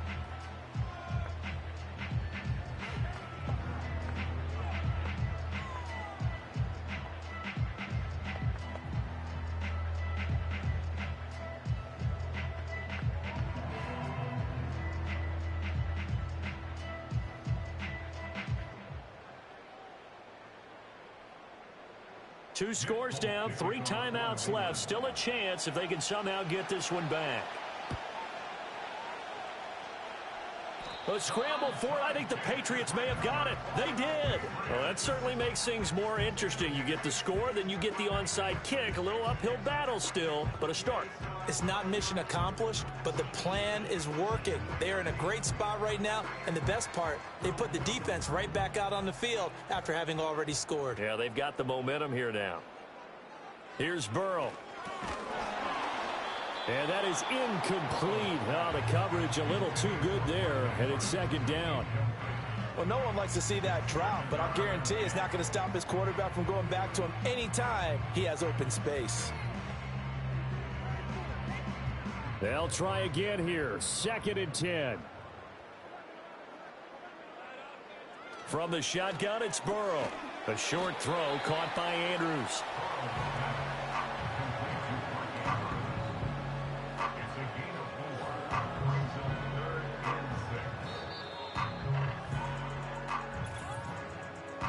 Two scores down, 3 timeouts left. Still a chance if they can somehow get this one back. A scramble for it. I think the Patriots may have got it. They did. Well, that certainly makes things more interesting. You get the score, then you get the onside kick. A little uphill battle still, but a start. It's not mission accomplished, but the plan is working. They are in a great spot right now, and the best part, they put the defense right back out on the field after having already scored. Yeah, they've got the momentum here now. Here's Burrow. And that is incomplete. Oh, the coverage a little too good there, and it's second down. Well, no one likes to see that drop, but I'll guarantee it's not going to stop his quarterback from going back to him anytime he has open space. They'll try again here. 2nd and 10. From the shotgun, it's Burrow. A short throw caught by Andrews.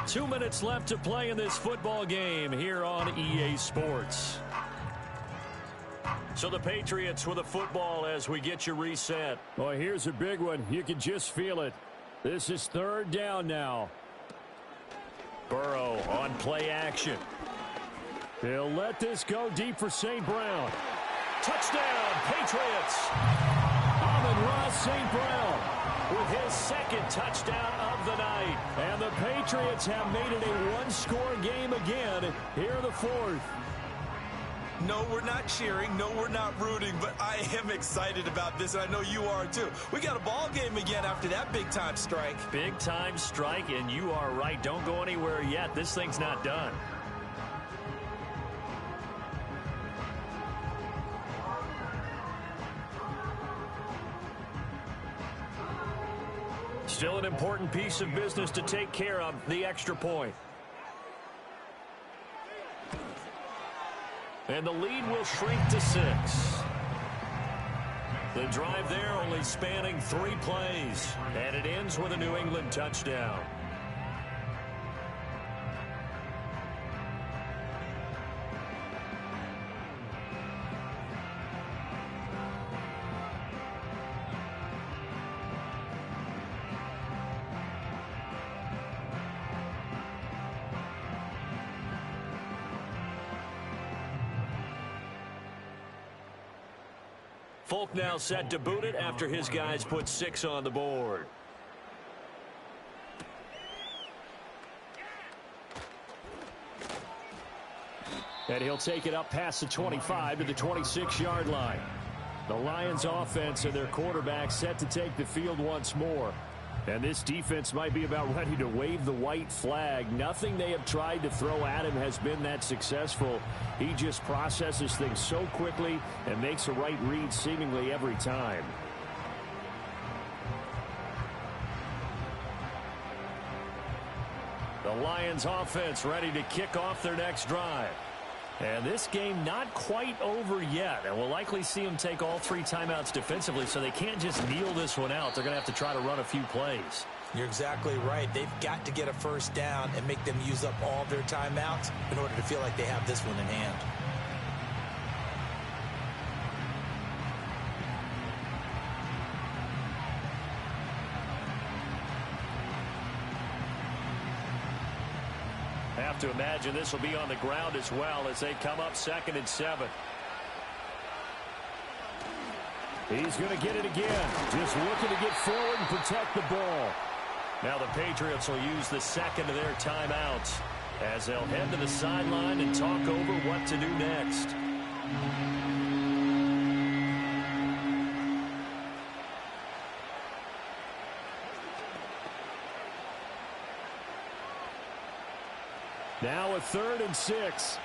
Two minutes left to play in this football game here on EA Sports. So the Patriots with a football as we get you reset. Well, here's a big one. You can just feel it. This is 3rd down now. Burrow on play action. They'll let this go deep for St. Brown. Touchdown, Patriots. Amon-Ra St. Brown with his 2nd touchdown of the night. And the Patriots have made it a one-score game again here in the 4th. No, we're not cheering. No, we're not rooting, but I am excited about this, and I know you are too. We got a ball game again after that big-time strike. Big-time strike, and you are right. Don't go anywhere yet. This thing's not done. Still an important piece of business to take care of, the extra point. And the lead will shrink to 6. The drive there only spanning 3 plays. And it ends with a New England touchdown. Folk now set to boot it after his guys put 6 on the board. And he'll take it up past the 25 to the 26-yard line. The Lions offense and their quarterback set to take the field once more. And this defense might be about ready to wave the white flag. Nothing they have tried to throw at him has been that successful. He just processes things so quickly and makes a right read seemingly every time. The Lions offense ready to kick off their next drive. And this game not quite over yet. And we'll likely see them take all 3 timeouts defensively, so they can't just kneel this one out. They're going to have to try to run a few plays. You're exactly right. They've got to get a first down and make them use up all their timeouts in order to feel like they have this one in hand. Have to imagine this will be on the ground as well as they come up 2nd and 7. He's going to get it again. Just looking to get forward and protect the ball. Now the Patriots will use the 2nd of their timeouts as they'll head to the sideline and talk over what to do next. Now a 3rd and 6.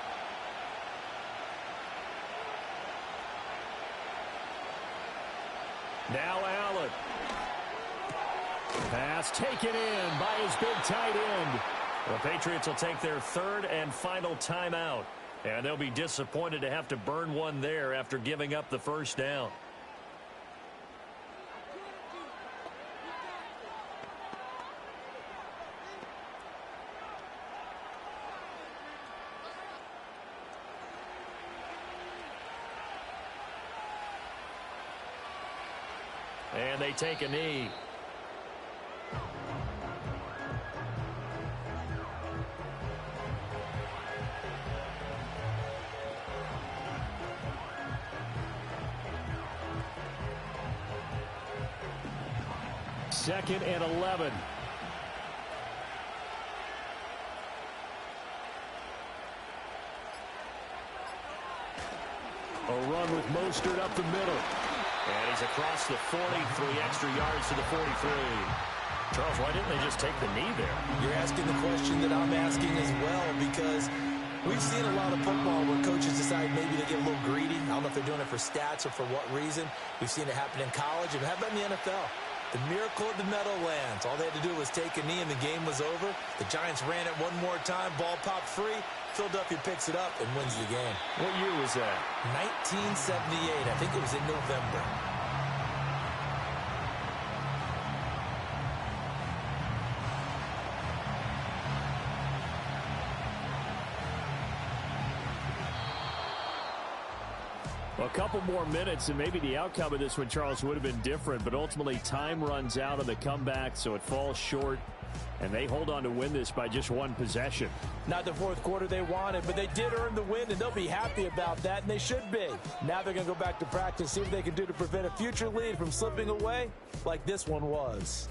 Now Allen. Pass taken in by his big tight end. The Patriots will take their 3rd and final timeout. And they'll be disappointed to have to burn one there after giving up the first down. And they take a knee. 2nd and 11. A run with Mostert up the middle. And he's across the 40, 3 extra yards to the 43. Charles, why didn't they just take the knee there? You're asking the question that I'm asking as well, because we've seen a lot of football where coaches decide maybe to get a little greedy. I don't know if they're doing it for stats or for what reason. We've seen it happen in college, and how about in the NFL? The miracle of the Meadowlands. All they had to do was take a knee, and the game was over. The Giants ran it one more time. Ball popped free. Philadelphia picks it up and wins the game. What year was that? 1978. I think it was in November. A couple more minutes, and maybe the outcome of this one, Charles, would have been different, but ultimately time runs out on the comeback, so it falls short, and they hold on to win this by just one possession. Not the fourth quarter they wanted, but they did earn the win, and they'll be happy about that, and they should be. Now they're going to go back to practice, see what they can do to prevent a future lead from slipping away like this one was.